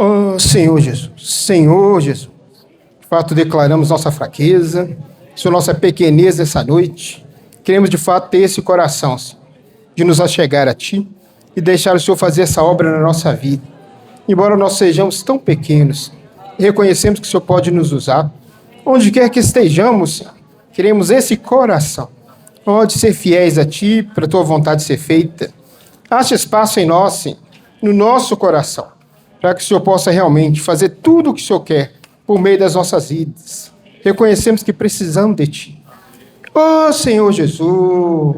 Oh, Senhor Jesus, de fato declaramos nossa fraqueza, sua nossa pequenez essa noite. Queremos de fato ter esse coração, Senhor, de nos achegar a Ti e deixar o Senhor fazer essa obra na nossa vida. Embora nós sejamos tão pequenos, reconhecemos que o Senhor pode nos usar. Onde quer que estejamos, Senhor, queremos esse coração, de ser fiéis a Ti, para a Tua vontade ser feita. Ache espaço em nós, Senhor, no nosso coração, para que o Senhor possa realmente fazer tudo o que o Senhor quer por meio das nossas vidas. Reconhecemos que precisamos de Ti. Oh, Senhor Jesus.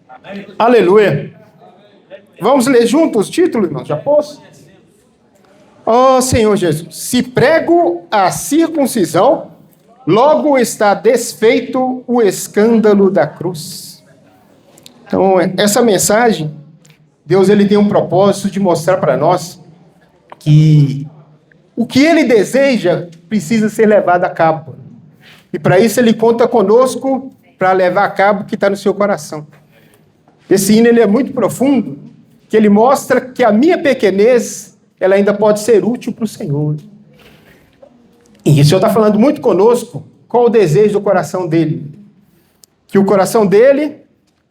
Amém. Aleluia. Vamos ler juntos o título, irmãos? Já pôs? Oh, Senhor Jesus. Se prego a circuncisão, logo está desfeito o escândalo da cruz. Então, essa mensagem, Deus ele tem um propósito de mostrar para nós que o que Ele deseja precisa ser levado a cabo. E para isso Ele conta conosco para levar a cabo o que está no seu coração. Esse hino ele é muito profundo, que ele mostra que a minha pequenez ela ainda pode ser útil para o Senhor. E o Senhor está falando muito conosco qual o desejo do coração dele. Que o coração dele,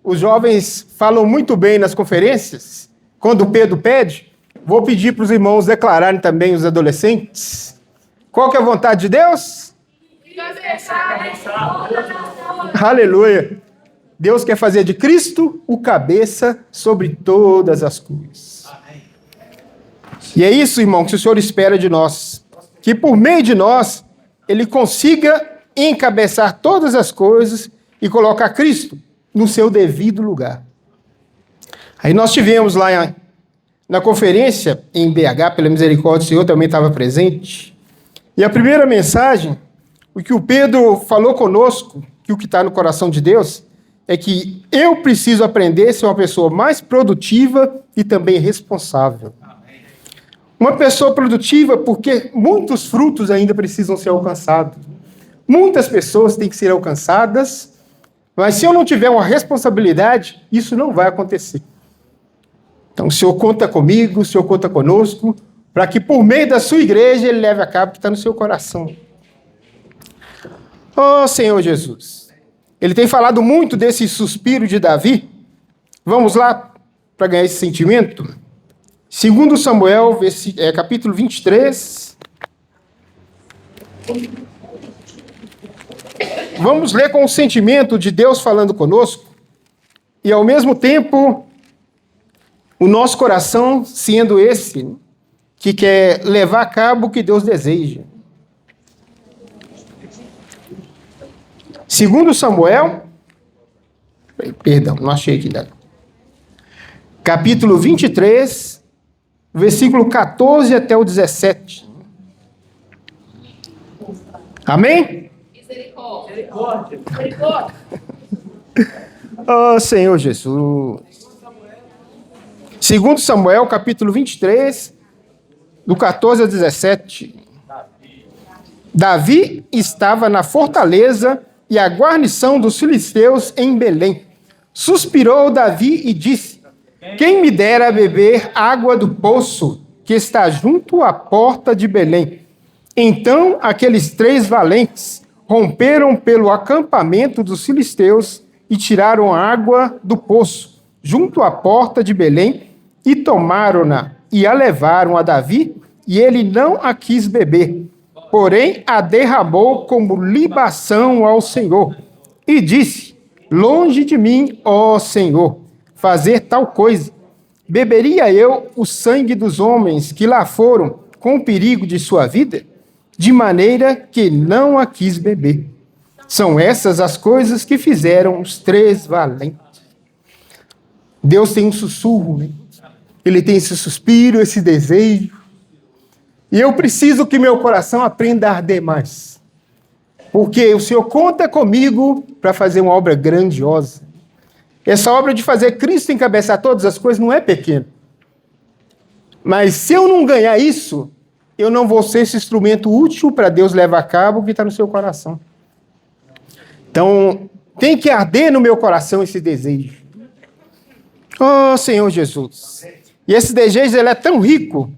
os jovens falam muito bem nas conferências, quando Pedro pede. Vou pedir para os irmãos declararem também, os adolescentes. Qual que é a vontade de Deus? Aleluia. Deus quer fazer de Cristo o cabeça sobre todas as coisas. E é isso, irmão, que o Senhor espera de nós. Que por meio de nós, Ele consiga encabeçar todas as coisas e colocar Cristo no seu devido lugar. Aí nós tivemos lá na conferência em BH, pela misericórdia do Senhor, também estava presente. E a primeira mensagem, o que o Pedro falou conosco, que o que está no coração de Deus, é que eu preciso aprender a ser uma pessoa mais produtiva e também responsável. Uma pessoa produtiva porque muitos frutos ainda precisam ser alcançados. Muitas pessoas têm que ser alcançadas, mas se eu não tiver uma responsabilidade, isso não vai acontecer. Então, o Senhor conta comigo, o Senhor conta conosco, para que por meio da sua igreja Ele leve a cabo o que está no seu coração. Oh, Senhor Jesus. Ele tem falado muito desse suspiro de Davi. Vamos lá para ganhar esse sentimento? 2 Samuel, capítulo 23. Vamos ler com o sentimento de Deus falando conosco e, ao mesmo tempo, o nosso coração sendo esse que quer levar a cabo o que Deus deseja. 2 Samuel, perdão, não achei aqui. Capítulo 23, versículo 14 até o 17. Amém? Misericórdia. Oh, Senhor Jesus. 2 Samuel, capítulo 23, do 14 a 17. Davi estava na fortaleza e a guarnição dos filisteus em Belém. Suspirou Davi e disse: quem me dera beber água do poço que está junto à porta de Belém? Então aqueles 3 valentes romperam pelo acampamento dos filisteus e tiraram a água do poço junto à porta de Belém e tomaram-na e a levaram a Davi, e ele não a quis beber, porém a derramou como libação ao Senhor, e disse: longe de mim, ó Senhor, fazer tal coisa. Beberia eu o sangue dos homens que lá foram com o perigo de sua vida? De maneira que não a quis beber. São essas as coisas que fizeram os 3 valentes. Deus tem um sussurro, né? Ele tem esse suspiro, esse desejo. E eu preciso que meu coração aprenda a arder mais. Porque o Senhor conta comigo para fazer uma obra grandiosa. Essa obra de fazer Cristo encabeçar todas as coisas não é pequena. Mas se eu não ganhar isso, eu não vou ser esse instrumento útil para Deus levar a cabo o que está no seu coração. Então, tem que arder no meu coração esse desejo. Oh, Senhor Jesus. E esse desejo ele é tão rico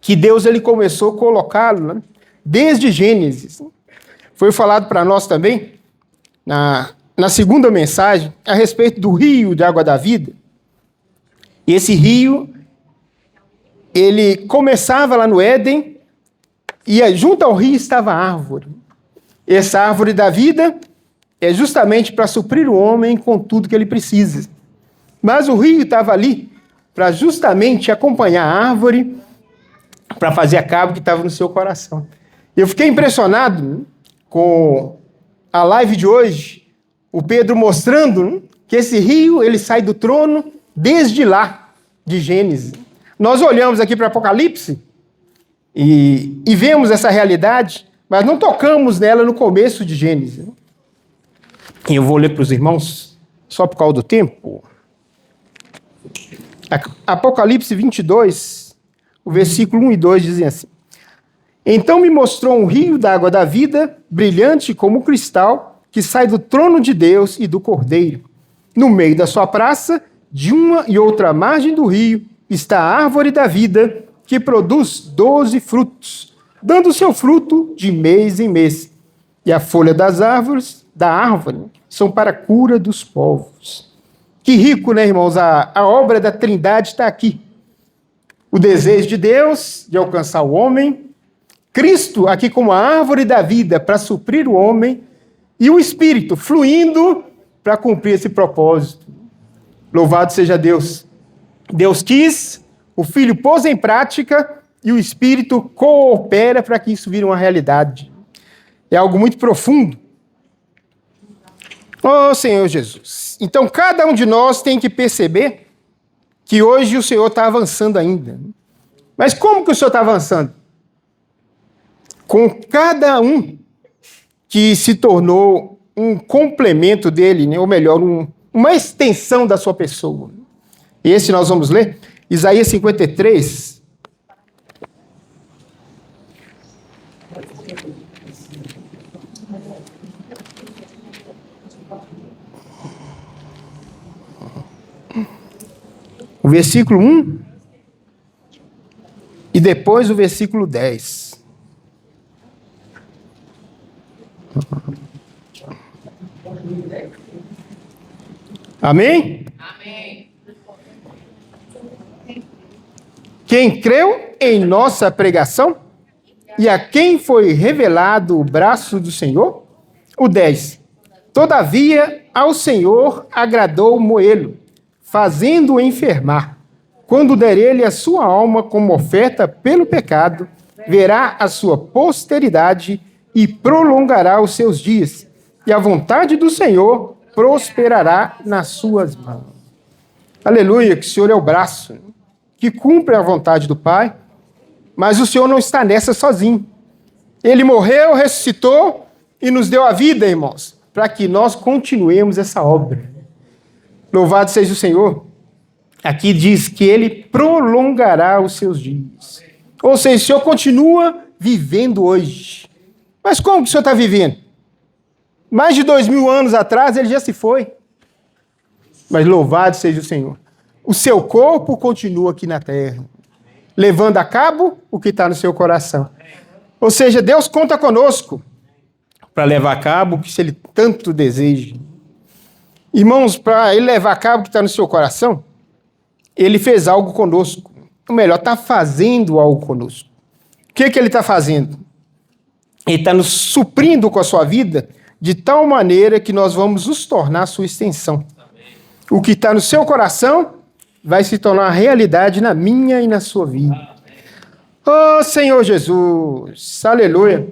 que Deus ele começou a colocá-lo, né? Desde Gênesis. Foi falado para nós também, na segunda mensagem, a respeito do rio de água da vida. E esse rio, ele começava lá no Éden, e junto ao rio estava a árvore. Essa árvore da vida é justamente para suprir o homem com tudo que ele precisa. Mas o rio estava ali para justamente acompanhar a árvore, para fazer a cabo que estava no seu coração. Eu fiquei impressionado com a live de hoje, o Pedro mostrando que esse rio ele sai do trono desde lá, de Gênesis. Nós olhamos aqui para Apocalipse e vemos essa realidade, mas não tocamos nela no começo de Gênesis. E eu vou ler para os irmãos, só por causa do tempo. Apocalipse 22, o versículo 1 e 2 dizem assim: Então me mostrou um rio da água da vida, brilhante como cristal, que sai do trono de Deus e do Cordeiro. No meio da sua praça, de uma e outra margem do rio, está a árvore da vida, que produz 12 frutos, dando seu fruto de mês em mês. E a folha das árvores, da árvore, são para a cura dos povos. Que rico, né, irmãos? A obra da Trindade está aqui. O desejo de Deus de alcançar o homem, Cristo aqui como a árvore da vida para suprir o homem, e o Espírito fluindo para cumprir esse propósito. Louvado seja Deus. Deus quis, o Filho pôs em prática e o Espírito coopera para que isso vire uma realidade. É algo muito profundo. Oh, Senhor Jesus. Então, cada um de nós tem que perceber que hoje o Senhor está avançando ainda. Mas como que o Senhor está avançando? Com cada um que se tornou um complemento dele, né? Ou melhor, uma extensão da sua pessoa. Esse nós vamos ler, Isaías 53. O versículo 1 e depois o versículo 10. Amém? Amém. Quem creu em nossa pregação e a quem foi revelado o braço do Senhor? O 10. Todavia, ao Senhor agradou moê-lo, fazendo-o enfermar. Quando der ele a sua alma como oferta pelo pecado, verá a sua posteridade e prolongará os seus dias, e a vontade do Senhor prosperará nas suas mãos. Aleluia, que o Senhor é o braço que cumpre a vontade do Pai, mas o Senhor não está nessa sozinho. Ele morreu, ressuscitou e nos deu a vida, irmãos, para que nós continuemos essa obra. Louvado seja o Senhor. Aqui diz que ele prolongará os seus dias. Ou seja, o Senhor continua vivendo hoje. Mas como que o Senhor está vivendo? Mais de 2000 anos atrás ele já se foi. Mas louvado seja o Senhor. O seu corpo continua aqui na terra, levando a cabo o que está no seu coração. Ou seja, Deus conta conosco para levar a cabo o que ele tanto deseja. Irmãos, para ele levar a cabo o que está no seu coração, ele fez algo conosco. Ou melhor, está fazendo algo conosco. O que ele está fazendo? Ele está nos suprindo com a sua vida de tal maneira que nós vamos nos tornar sua extensão. O que está no seu coração vai se tornar realidade na minha e na sua vida. Oh, Senhor Jesus, aleluia.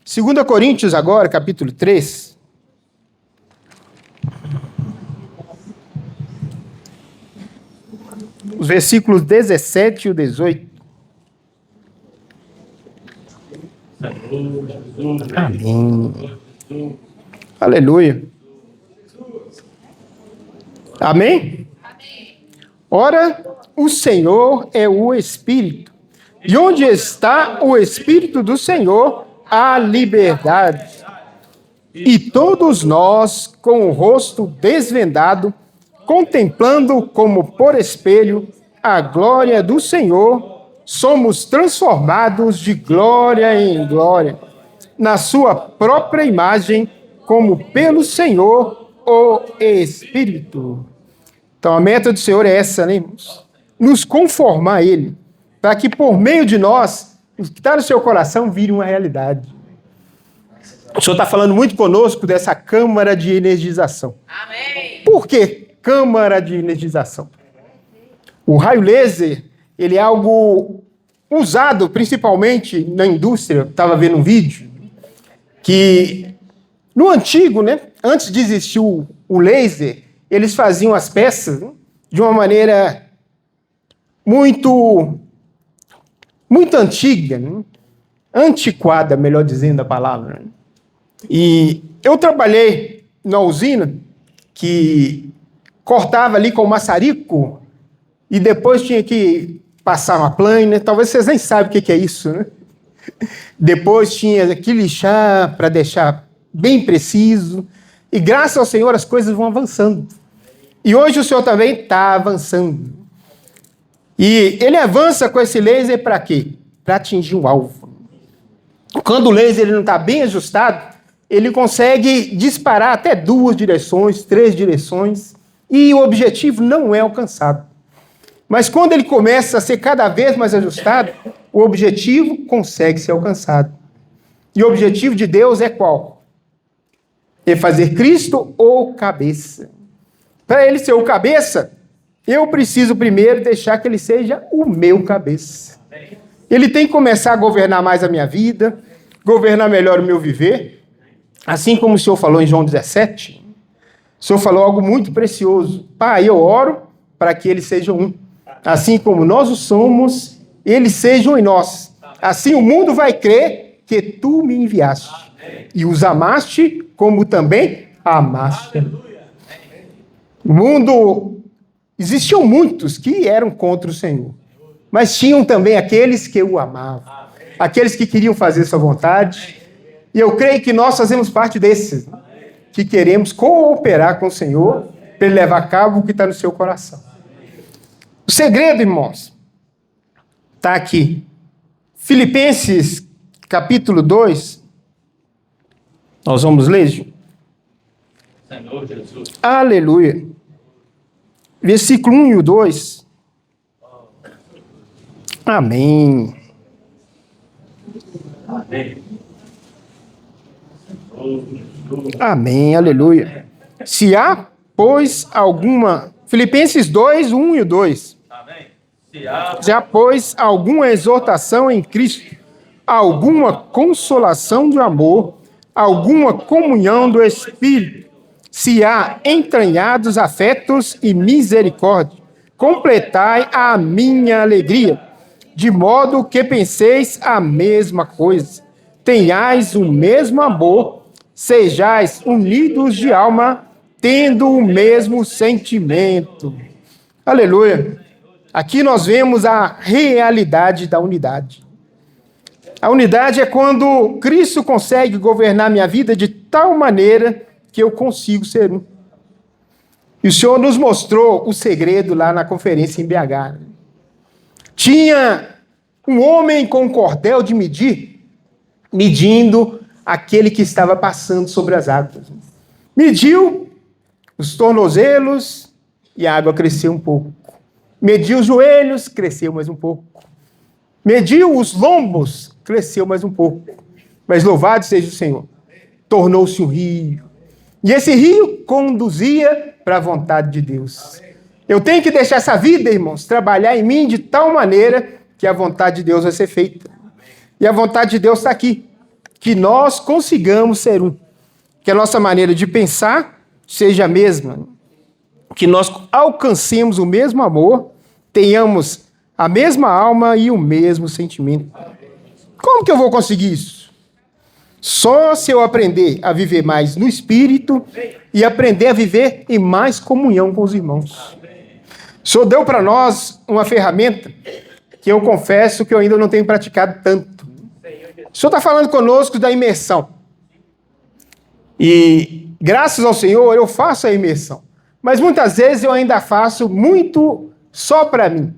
2 Coríntios agora, capítulo 3. Os versículos 17 e 18. Amém. Aleluia. Amém? Ora, o Senhor é o Espírito. E onde está o Espírito do Senhor, há liberdade. E todos nós, com o rosto desvendado, contemplando como por espelho a glória do Senhor, somos transformados de glória em glória, na sua própria imagem, como pelo Senhor, o Espírito. Então a meta do Senhor é essa, né, irmãos? Nos conformar a Ele, para que por meio de nós, o que está no seu coração vire uma realidade. O Senhor está falando muito conosco dessa câmara de energização. Amém. Por que câmara de energização? O raio laser, ele é algo usado principalmente na indústria. Eu estava vendo um vídeo que no antigo, né, antes de existir o laser, eles faziam as peças, né, de uma maneira muito antiga, né, antiquada, melhor dizendo a palavra. Né? E eu trabalhei na usina que cortava ali com maçarico e depois tinha que passar uma plana. Talvez vocês nem saibam o que é isso, né? Depois tinha que lixar para deixar bem preciso. E graças ao Senhor as coisas vão avançando. E hoje o Senhor também está avançando. E ele avança com esse laser para quê? Para atingir um alvo. Quando o laser ele não está bem ajustado, ele consegue disparar até 2 direções, 3 direções, e o objetivo não é alcançado. Mas quando ele começa a ser cada vez mais ajustado, o objetivo consegue ser alcançado. E o objetivo de Deus é qual? É fazer Cristo o cabeça. Para ele ser o cabeça, eu preciso primeiro deixar que ele seja o meu cabeça. Ele tem que começar a governar mais a minha vida, governar melhor o meu viver. Assim como o Senhor falou em João 17, o Senhor falou algo muito precioso. Pai, eu oro para que eles sejam um. Assim como nós o somos, eles sejam em nós. Assim o mundo vai crer que tu me enviaste. E os amaste como também amaste. O mundo, existiam muitos que eram contra o Senhor. Mas tinham também aqueles que o amavam. Aqueles que queriam fazer sua vontade. E eu creio que nós fazemos parte desses, que queremos cooperar com o Senhor para Ele levar a cabo o que está no seu coração. O segredo, irmãos, está aqui. Filipenses, capítulo 2. Nós vamos ler, Gil? Senhor Jesus. Aleluia. Versículo 1 e o 2. Amém. Amém. Amém, aleluia. Se há, pois, alguma... Filipenses 2, 1 e 2. Amém. Se há, pois, alguma exortação em Cristo, alguma consolação de amor, alguma comunhão do Espírito, se há entranhados afetos e misericórdia, completai a minha alegria, de modo que penseis a mesma coisa, tenhais o mesmo amor, sejais unidos de alma, tendo o mesmo sentimento. Aleluia. Aqui nós vemos a realidade da unidade. A unidade é quando Cristo consegue governar minha vida de tal maneira que eu consigo ser um. E o Senhor nos mostrou o segredo lá na conferência em BH. Tinha um homem com um cordel de medir, medindo aquele que estava passando sobre as águas. Mediu os tornozelos e a água cresceu um pouco. Mediu os joelhos, cresceu mais um pouco. Mediu os lombos, cresceu mais um pouco. Mas louvado seja o Senhor. Tornou-se um rio. E esse rio conduzia para a vontade de Deus. Eu tenho que deixar essa vida, irmãos, trabalhar em mim de tal maneira que a vontade de Deus vai ser feita. E a vontade de Deus está aqui. Que nós consigamos ser um. Que a nossa maneira de pensar seja a mesma. Que nós alcancemos o mesmo amor, tenhamos a mesma alma e o mesmo sentimento. Como que eu vou conseguir isso? Só se eu aprender a viver mais no Espírito e aprender a viver em mais comunhão com os irmãos. O Senhor deu para nós uma ferramenta que eu confesso que eu ainda não tenho praticado tanto. O Senhor está falando conosco da imersão. E graças ao Senhor eu faço a imersão. Mas muitas vezes eu ainda faço muito só para mim.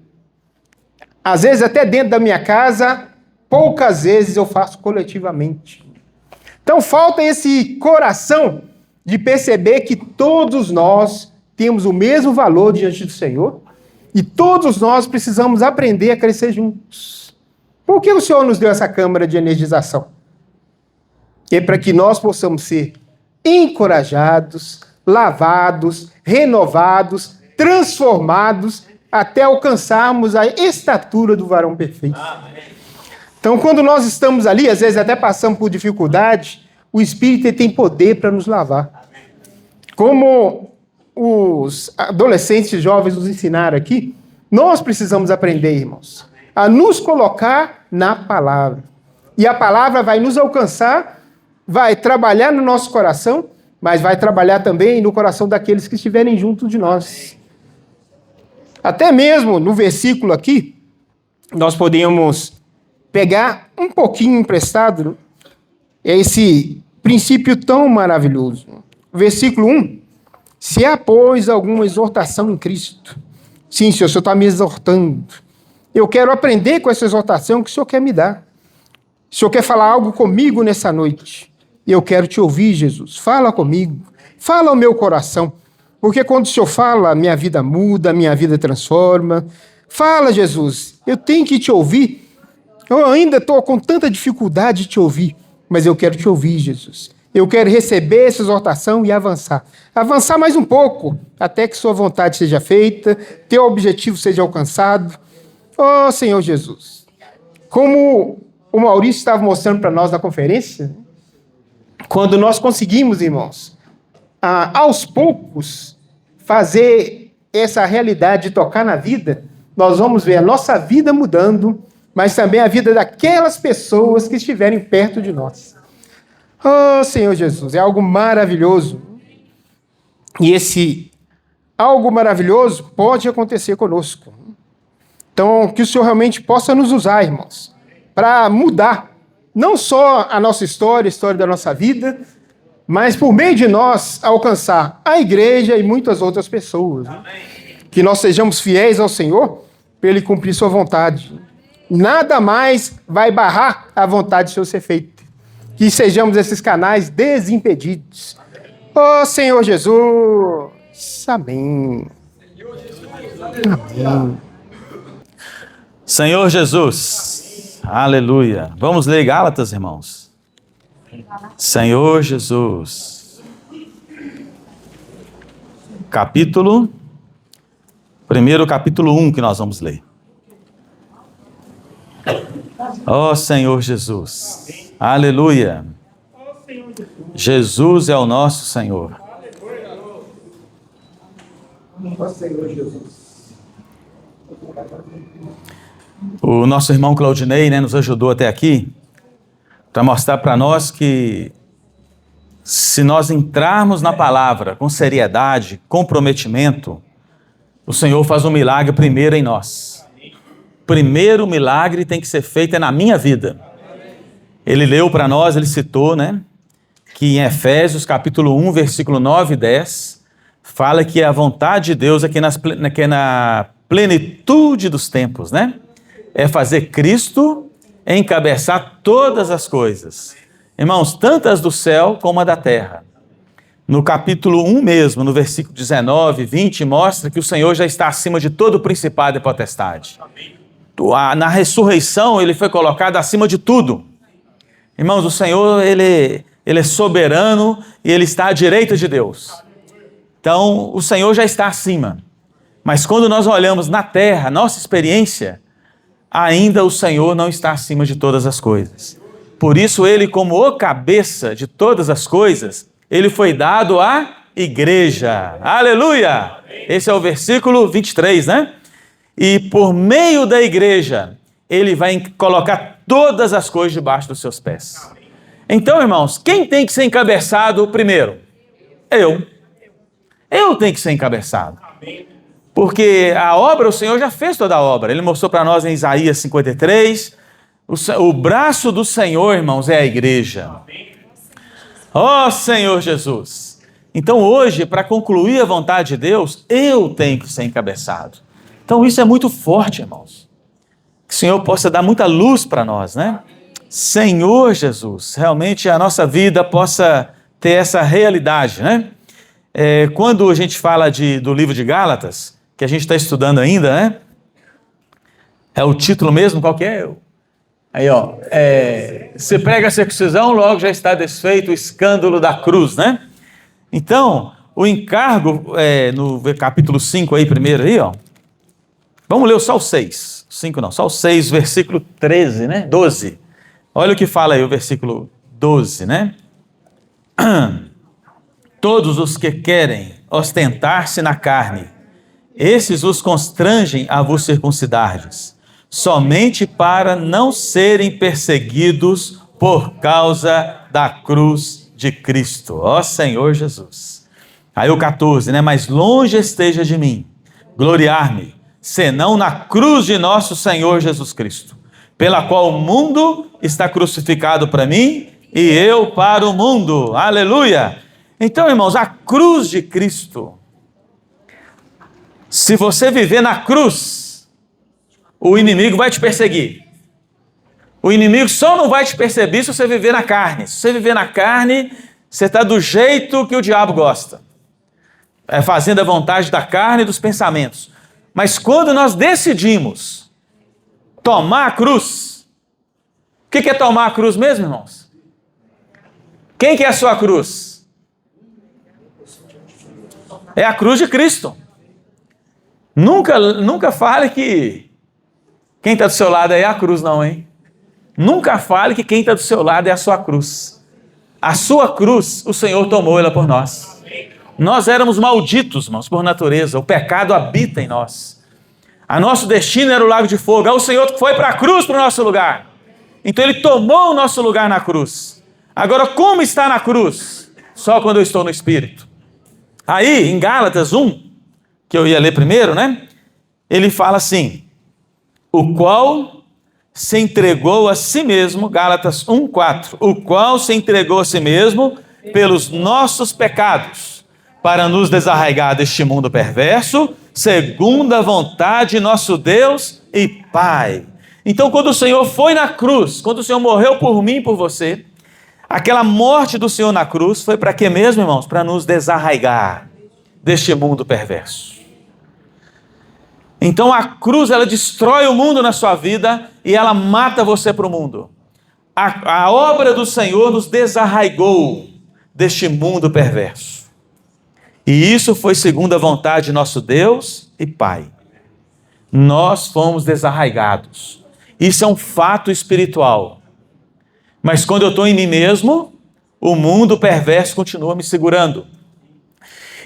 Às vezes até dentro da minha casa, poucas vezes eu faço coletivamente. Então falta esse coração de perceber que todos nós temos o mesmo valor diante do Senhor e todos nós precisamos aprender a crescer juntos. Por que o Senhor nos deu essa câmara de energização? É para que nós possamos ser encorajados, lavados, renovados, transformados, até alcançarmos a estatura do varão perfeito. Então, quando nós estamos ali, às vezes até passamos por dificuldade, o Espírito tem poder para nos lavar. Como os adolescentes e jovens nos ensinaram aqui, nós precisamos aprender, irmãos, a nos colocar na palavra. E a palavra vai nos alcançar, vai trabalhar no nosso coração, mas vai trabalhar também no coração daqueles que estiverem junto de nós. Até mesmo no versículo aqui, nós podemos pegar um pouquinho emprestado esse princípio tão maravilhoso. Versículo 1. Se há, pois, alguma exortação em Cristo. Sim, Senhor, o Senhor está me exortando. Eu quero aprender com essa exortação que o Senhor quer me dar. O Senhor quer falar algo comigo nessa noite. E eu quero te ouvir, Jesus. Fala comigo. Fala ao meu coração. Porque quando o Senhor fala, minha vida muda, minha vida transforma. Fala, Jesus. Eu tenho que te ouvir. Eu ainda estou com tanta dificuldade de te ouvir. Mas eu quero te ouvir, Jesus. Eu quero receber essa exortação e avançar. Avançar mais um pouco, até que sua vontade seja feita, teu objetivo seja alcançado. Oh, Senhor Jesus. Como o Maurício estava mostrando para nós na conferência, quando nós conseguimos, irmãos, aos poucos, fazer essa realidade de tocar na vida, nós vamos ver a nossa vida mudando, mas também a vida daquelas pessoas que estiverem perto de nós. Oh, Senhor Jesus, é algo maravilhoso. E esse algo maravilhoso pode acontecer conosco. Então, que o Senhor realmente possa nos usar, irmãos, para mudar não só a nossa história, a história da nossa vida, mas por meio de nós alcançar a igreja e muitas outras pessoas. Amém. Que nós sejamos fiéis ao Senhor para Ele cumprir sua vontade. Nada mais vai barrar a vontade do Senhor ser feita. Que sejamos esses canais desimpedidos. Ó Senhor Jesus. Amém. Amém. Senhor Jesus. Aleluia. Vamos ler Gálatas, irmãos. Senhor Jesus. Primeiro capítulo 1 que nós vamos ler. Ó Senhor Jesus. Aleluia. Jesus é o nosso Senhor. Ó Senhor Jesus. O nosso irmão Claudinei, nos ajudou até aqui para mostrar para nós que se nós entrarmos na palavra com seriedade, comprometimento, o Senhor faz um milagre primeiro em nós. Primeiro milagre tem que ser feito na minha vida. Ele leu para nós, ele citou, que em Efésios capítulo 1, versículo 9 e 10, fala que a vontade de Deus é que na plenitude dos tempos, é fazer Cristo encabeçar todas as coisas. Irmãos, tantas do céu como a da terra. No capítulo 1 mesmo, no versículo 19 e 20, mostra que o Senhor já está acima de todo principado e potestade. Na ressurreição, ele foi colocado acima de tudo. Irmãos, o Senhor, ele é soberano e ele está à direita de Deus. Então, o Senhor já está acima. Mas quando nós olhamos na terra, nossa experiência, ainda o Senhor não está acima de todas as coisas. Por isso, ele, como o cabeça de todas as coisas, ele foi dado à igreja. Aleluia! Esse é o versículo 23, E por meio da igreja, ele vai colocar todas as coisas debaixo dos seus pés. Então, irmãos, quem tem que ser encabeçado primeiro? Eu. Eu tenho que ser encabeçado. Porque a obra, o Senhor já fez toda a obra. Ele mostrou para nós em Isaías 53. O braço do Senhor, irmãos, é a igreja. Ó Senhor Jesus. Então hoje, para concluir a vontade de Deus, eu tenho que ser encabeçado. Então isso é muito forte, irmãos. Que o Senhor possa dar muita luz para nós, né? Senhor Jesus, realmente a nossa vida possa ter essa realidade, né? Quando a gente fala do livro de Gálatas, que a gente está estudando ainda, né? É o título mesmo, qual que é? Aí, ó, se prega a circuncisão, logo já está desfeito o escândalo da cruz, né? Então, o encargo, no capítulo 5 aí, primeiro aí, ó. Vamos ler só o 6, 5 não, só o 6, versículo 13, né? 12. Olha o que fala aí o versículo 12, né? Todos os que querem ostentar-se na carne, esses os constrangem a vos circuncidardes, somente para não serem perseguidos por causa da cruz de Cristo. Ó Senhor Jesus. Aí o 14, né? Mas longe esteja de mim gloriar-me, senão na cruz de nosso Senhor Jesus Cristo, pela qual o mundo está crucificado para mim e eu para o mundo. Aleluia! Então, irmãos, a cruz de Cristo, se você viver na cruz, o inimigo vai te perseguir. O inimigo só não vai te perceber se você viver na carne. Se você viver na carne, você está do jeito que o diabo gosta. Fazendo a vontade da carne e dos pensamentos. Mas quando nós decidimos tomar a cruz, o que é tomar a cruz mesmo, irmãos? Quem que é a sua cruz? É a cruz de Cristo. Nunca fale que quem está do seu lado é a cruz, não, hein? Nunca fale que quem está do seu lado é a sua cruz. A sua cruz, o Senhor tomou ela por nós. Nós éramos malditos, irmãos, por natureza. O pecado habita em nós. A nosso destino era o lago de fogo. Aí o Senhor foi para a cruz para o nosso lugar. Então Ele tomou o nosso lugar na cruz. Agora, como está na cruz? Só quando eu estou no Espírito. Aí, em Gálatas 1, que eu ia ler primeiro, né? Ele fala assim, o qual se entregou a si mesmo, Gálatas 1:4, o qual se entregou a si mesmo pelos nossos pecados, para nos desarraigar deste mundo perverso, segundo a vontade de nosso Deus e Pai. Então, quando o Senhor foi na cruz, quando o Senhor morreu por mim e por você, aquela morte do Senhor na cruz foi para quê mesmo, irmãos? Para nos desarraigar deste mundo perverso. Então a cruz, ela destrói o mundo na sua vida e ela mata você para o mundo. A obra do Senhor nos desarraigou deste mundo perverso. E isso foi segundo a vontade de nosso Deus e Pai. Nós fomos desarraigados. Isso é um fato espiritual. Mas quando eu estou em mim mesmo, o mundo perverso continua me segurando.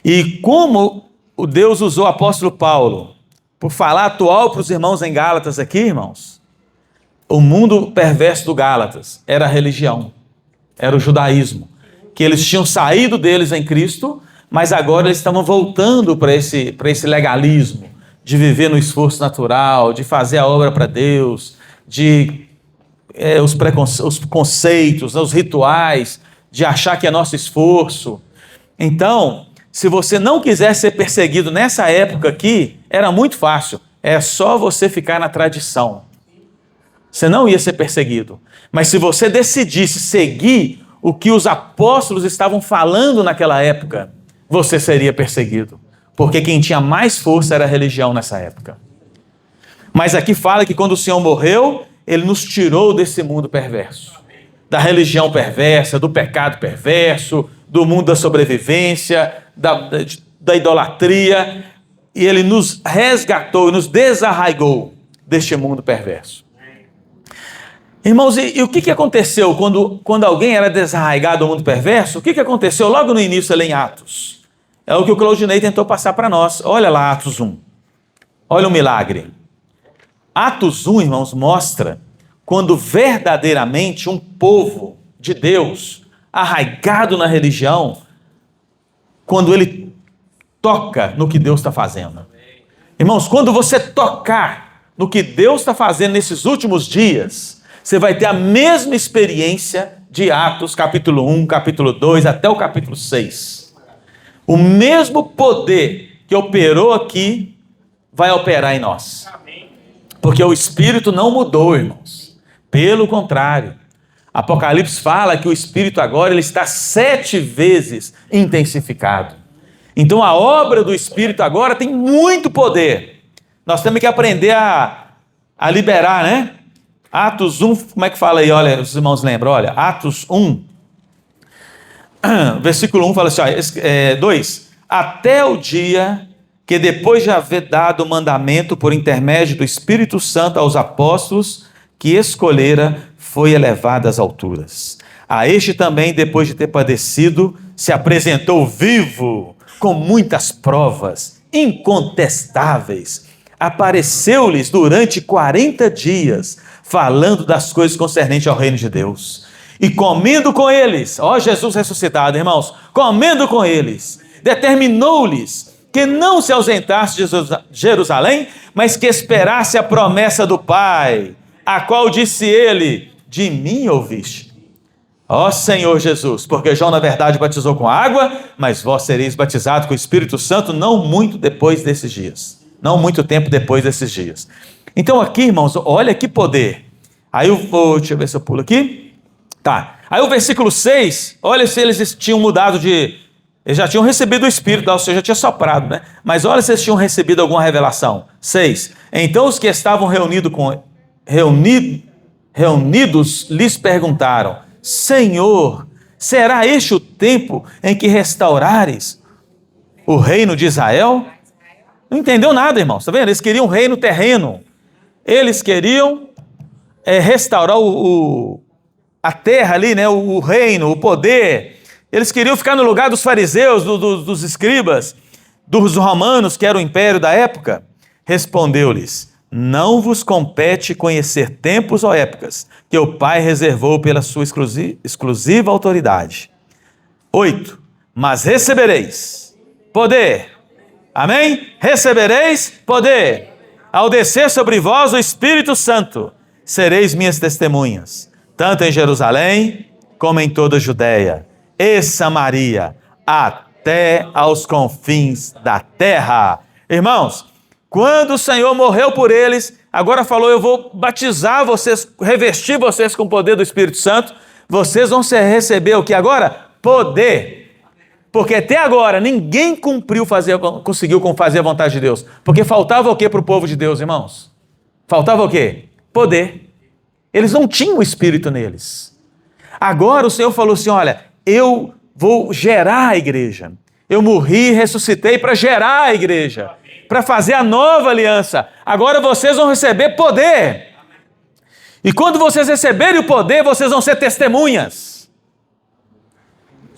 E como o Deus usou o apóstolo Paulo por falar atual para os irmãos em Gálatas aqui, irmãos, o mundo perverso do Gálatas era a religião, era o judaísmo, que eles tinham saído deles em Cristo, mas agora eles estavam voltando para esse legalismo, de viver no esforço natural, de fazer a obra para Deus, os conceitos, os rituais, de achar que é nosso esforço. Então, se você não quiser ser perseguido nessa época aqui, era muito fácil. É só você ficar na tradição. Você não ia ser perseguido. Mas se você decidisse seguir o que os apóstolos estavam falando naquela época, você seria perseguido. Porque quem tinha mais força era a religião nessa época. Mas aqui fala que quando o Senhor morreu, Ele nos tirou desse mundo perverso. Da religião perversa, do pecado perverso, do mundo da sobrevivência, da idolatria, e Ele nos resgatou, nos desarraigou deste mundo perverso. Irmãos, e o que aconteceu quando alguém era desarraigado do mundo perverso? O que aconteceu logo no início ali em Atos? É o que o Claudinei tentou passar para nós. Olha lá Atos 1. Olha o milagre. Atos 1, irmãos, mostra quando verdadeiramente um povo de Deus, arraigado na religião, quando ele toca no que Deus está fazendo. Irmãos, quando você tocar no que Deus está fazendo nesses últimos dias, você vai ter a mesma experiência de Atos, capítulo 1, capítulo 2, até o capítulo 6. O mesmo poder que operou aqui vai operar em nós. Porque o Espírito não mudou, irmãos. Pelo contrário. Apocalipse fala que o Espírito agora ele está 7 vezes intensificado. Então a obra do Espírito agora tem muito poder. Nós temos que aprender a liberar, né? Atos 1, como é que fala aí? Olha, os irmãos lembram, olha, Atos 1, versículo 1 fala assim, 2, até o dia que depois de haver dado o mandamento por intermédio do Espírito Santo aos apóstolos que escolhera, foi elevado às alturas. A este também, depois de ter padecido, se apresentou vivo, com muitas provas incontestáveis. Apareceu-lhes durante 40 dias, falando das coisas concernentes ao reino de Deus. E comendo com eles, ó Jesus ressuscitado, irmãos, comendo com eles, determinou-lhes que não se ausentasse de Jerusalém, mas que esperasse a promessa do Pai, a qual disse ele, de mim ouviste. Ó Senhor Jesus, porque João na verdade batizou com água, mas vós sereis batizados com o Espírito Santo não muito depois desses dias. Não muito tempo depois desses dias. Então aqui, irmãos, olha que poder. Aí deixa eu ver se eu pulo aqui. Tá. Aí o versículo 6, olha se eles tinham mudado de... Eles já tinham recebido o Espírito, ou seja, já tinha soprado, né? Mas olha se eles tinham recebido alguma revelação. 6. Então os que estavam reunidos lhes perguntaram, Senhor, será este o tempo em que restaurares o reino de Israel? Não entendeu nada, irmãos, está vendo? Eles queriam um reino terreno. Eles queriam restaurar a terra ali, né? O reino, o poder. Eles queriam ficar no lugar dos fariseus, dos escribas, dos romanos, que era o império da época. Respondeu-lhes, não vos compete conhecer tempos ou épocas que o Pai reservou pela sua exclusiva autoridade. 8. Mas recebereis poder. Amém? Recebereis poder. Ao descer sobre vós o Espírito Santo, sereis minhas testemunhas, tanto em Jerusalém como em toda a Judéia e Samaria, até aos confins da terra. Irmãos, quando o Senhor morreu por eles, agora falou, eu vou batizar vocês, revestir vocês com o poder do Espírito Santo, vocês vão receber o que agora? Poder. Porque até agora ninguém conseguiu fazer a vontade de Deus. Porque faltava o que para o povo de Deus, irmãos? Faltava o quê? Poder. Eles não tinham o Espírito neles. Agora o Senhor falou assim, olha, eu vou gerar a igreja. Eu morri e ressuscitei para gerar a igreja. Para fazer a nova aliança. Agora vocês vão receber poder. E quando vocês receberem o poder, vocês vão ser testemunhas.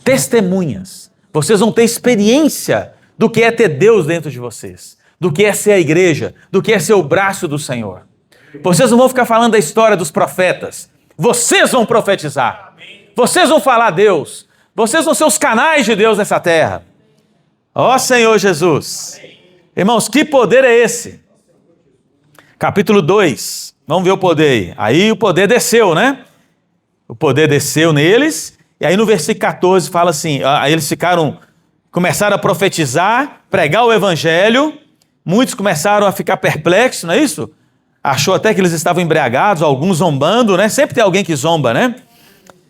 Testemunhas. Vocês vão ter experiência do que é ter Deus dentro de vocês. Do que é ser a igreja. Do que é ser o braço do Senhor. Vocês não vão ficar falando da história dos profetas. Vocês vão profetizar. Vocês vão falar a Deus. Vocês vão ser os canais de Deus nessa terra. Ó Senhor Jesus. Irmãos, que poder é esse? Capítulo 2. Vamos ver o poder aí. Aí o poder desceu, né? O poder desceu neles. E aí no versículo 14 fala assim, aí eles começaram a profetizar, pregar o evangelho. Muitos começaram a ficar perplexos, não é isso? Achou até que eles estavam embriagados, alguns zombando, né? Sempre tem alguém que zomba, né?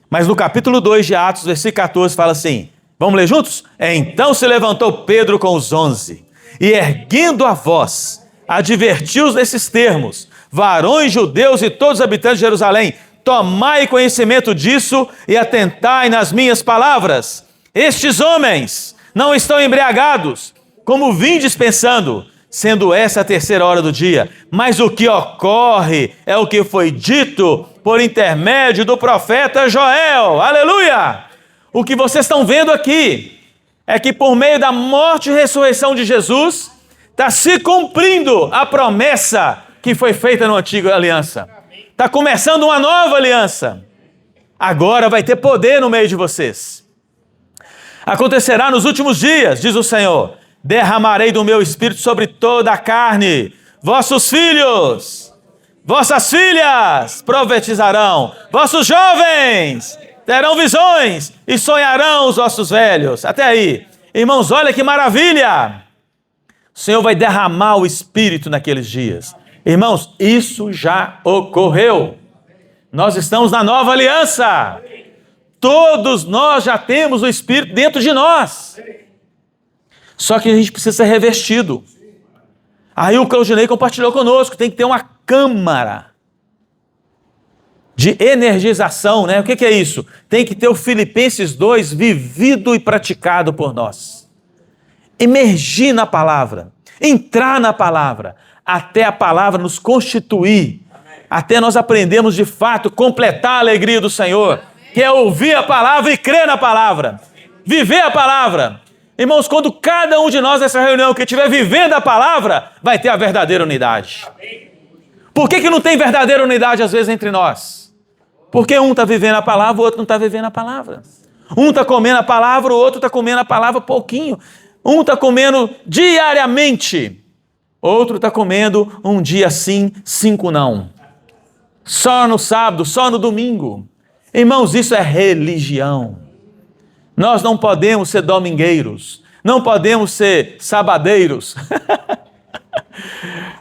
Mas no capítulo 2 de Atos, versículo 14, fala assim, vamos ler juntos? Então se levantou Pedro com os 11 e erguendo a voz, advertiu-os nesses termos, varões judeus e todos os habitantes de Jerusalém, tomai conhecimento disso e atentai nas minhas palavras. Estes homens não estão embriagados, como vindes pensando, sendo essa a 3ª hora do dia. Mas o que ocorre é o que foi dito por intermédio do profeta Joel. Aleluia! O que vocês estão vendo aqui é que por meio da morte e ressurreição de Jesus, está se cumprindo a promessa que foi feita na antiga aliança. Está começando uma nova aliança. Agora vai ter poder no meio de vocês. Acontecerá nos últimos dias, diz o Senhor, derramarei do meu espírito sobre toda a carne. Vossos filhos, vossas filhas profetizarão. Vossos jovens terão visões e sonharão os vossos velhos. Até aí. Irmãos, olha que maravilha. O Senhor vai derramar o espírito naqueles dias. Irmãos, isso já ocorreu. Nós estamos na nova aliança. Todos nós já temos o Espírito dentro de nós. Só que a gente precisa ser revestido. Aí o Claudinei compartilhou conosco, tem que ter uma câmara de energização, né? O que é isso? Tem que ter o Filipenses 2 vivido e praticado por nós. Emergir na palavra, entrar na palavra, até a palavra nos constituir, até nós aprendemos de fato completar a alegria do Senhor, que é ouvir a palavra e crer na palavra, viver a palavra. Irmãos, quando cada um de nós nessa reunião que estiver vivendo a palavra, vai ter a verdadeira unidade. Por que não tem verdadeira unidade às vezes entre nós? Porque um está vivendo a palavra, o outro não está vivendo a palavra. Um está comendo a palavra, o outro está comendo a palavra pouquinho. Um está comendo diariamente, outro está comendo um dia sim, 5 não. Só no sábado, só no domingo. Irmãos, isso é religião. Nós não podemos ser domingueiros, não podemos ser sabadeiros.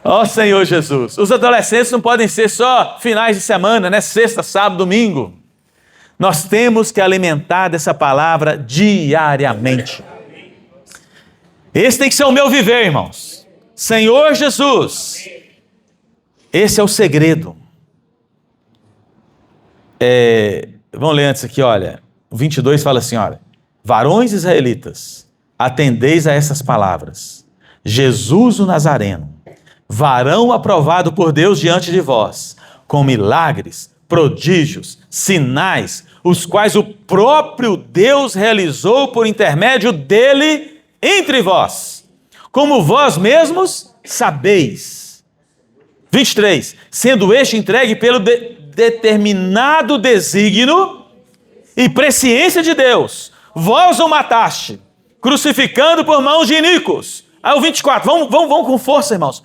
Ó Senhor Jesus, os adolescentes não podem ser só finais de semana, né? Sexta, sábado, domingo. Nós temos que alimentar dessa palavra diariamente. Esse tem que ser o meu viver, irmãos. Senhor Jesus, esse é o segredo. Vamos ler antes aqui, olha. O 22 fala assim, olha. Varões israelitas, atendeis a essas palavras. Jesus o Nazareno, varão aprovado por Deus diante de vós, com milagres, prodígios, sinais, os quais o próprio Deus realizou por intermédio dele entre vós, como vós mesmos sabeis. 23. Sendo este entregue pelo determinado desígnio e presciência de Deus, vós o mataste, crucificando por mãos de iníquos. Aí o 24, vamos com força, irmãos.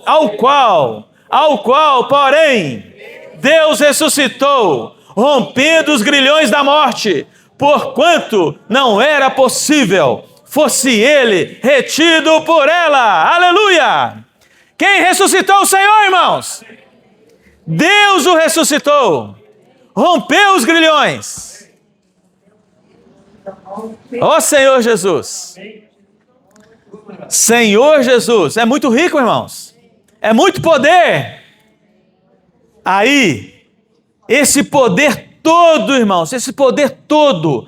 Ao qual, porém, Deus ressuscitou, rompendo os grilhões da morte, porquanto não era possível fosse ele retido por ela. Aleluia! Quem ressuscitou o Senhor, irmãos? Deus o ressuscitou, rompeu os grilhões. Ó Senhor Jesus. Senhor Jesus, é muito rico, irmãos. É muito poder. Aí, esse poder todo, irmãos, esse poder todo,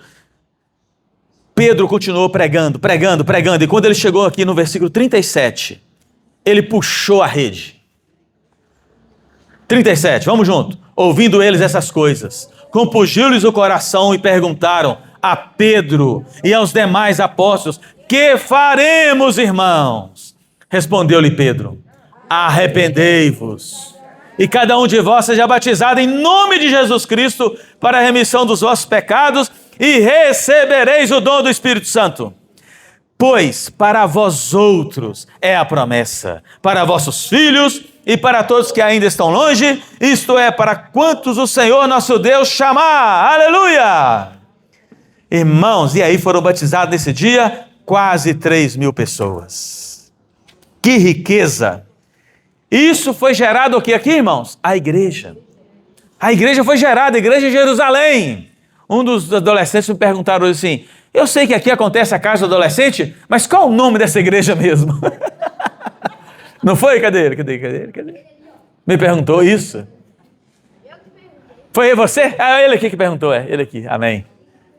Pedro continuou pregando. E quando ele chegou aqui no versículo 37, ele puxou a rede. 37, vamos junto. Ouvindo eles essas coisas, compungiu-lhes o coração e perguntaram a Pedro e aos demais apóstolos: que faremos, irmãos? Respondeu-lhe Pedro: arrependei-vos, e cada um de vós seja batizado em nome de Jesus Cristo para a remissão dos vossos pecados, e recebereis o dom do Espírito Santo. Pois para vós outros é a promessa, para vossos filhos e para todos que ainda estão longe, isto é, para quantos o Senhor nosso Deus chamar. Aleluia! Irmãos, e aí foram batizados nesse dia quase 3.000 pessoas. Que riqueza! Isso foi gerado o que aqui, irmãos? A igreja. A igreja foi gerada, a igreja de Jerusalém. Um dos adolescentes me perguntaram assim: eu sei que aqui acontece a casa do adolescente, mas qual o nome dessa igreja mesmo? Não foi? Cadê ele? Me perguntou isso. Foi você? Ah, ele aqui que perguntou, ele aqui, amém.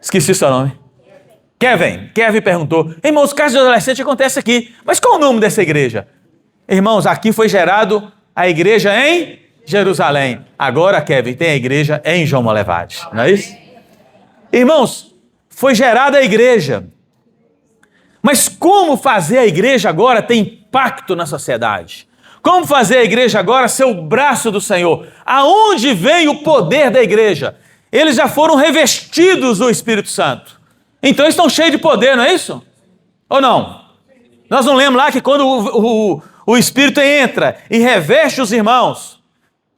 Esqueci o seu nome. Kevin perguntou: irmãos, casa de adolescente acontece aqui, mas qual o nome dessa igreja? Irmãos, aqui foi gerado a igreja em Jerusalém. Agora, Kevin, tem a igreja em João Molevade, não é isso? Irmãos, foi gerada a igreja. Mas como fazer a igreja agora ter impacto na sociedade? Como fazer a igreja agora ser o braço do Senhor? Aonde vem o poder da igreja? Eles já foram revestidos do Espírito Santo. Então eles estão cheios de poder, não é isso? Ou não? Nós não lemos lá que quando o Espírito entra e reveste os irmãos,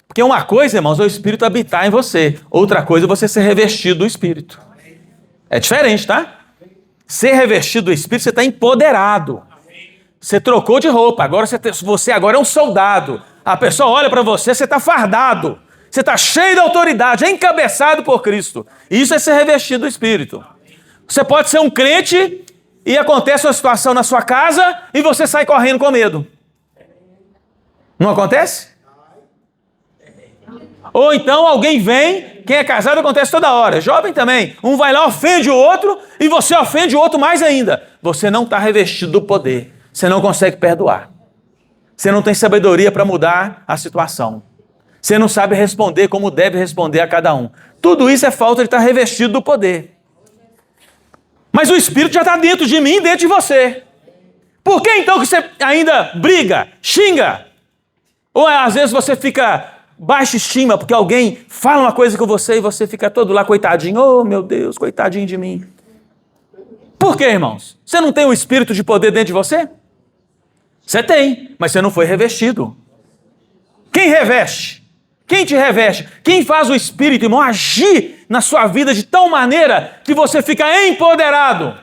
porque uma coisa, irmãos, é o Espírito habitar em você. Outra coisa é você ser revestido do Espírito. É diferente, tá? Ser revestido do Espírito, você está empoderado. Você trocou de roupa, agora você agora é um soldado. A pessoa olha para você, você está fardado. Você está cheio de autoridade, é encabeçado por Cristo. Isso é ser revestido do Espírito. Você pode ser um crente e acontece uma situação na sua casa e você sai correndo com medo. Não acontece? Ou então alguém vem, quem é casado acontece toda hora, jovem também. Um vai lá, ofende o outro e você ofende o outro mais ainda. Você não está revestido do poder. Você não consegue perdoar. Você não tem sabedoria para mudar a situação. Você não sabe responder como deve responder a cada um. Tudo isso é falta de estar revestido do poder. Mas o Espírito já está dentro de mim e dentro de você. Por que então que você ainda briga, xinga? Ou às vezes você fica baixa estima porque alguém fala uma coisa com você e você fica todo lá coitadinho. Oh, meu Deus, coitadinho de mim. Por quê, irmãos? Você não tem o Espírito de poder dentro de você? Você tem, mas você não foi revestido. Quem reveste? Quem te reveste? Quem faz o Espírito, irmão, agir na sua vida de tal maneira que você fica empoderado?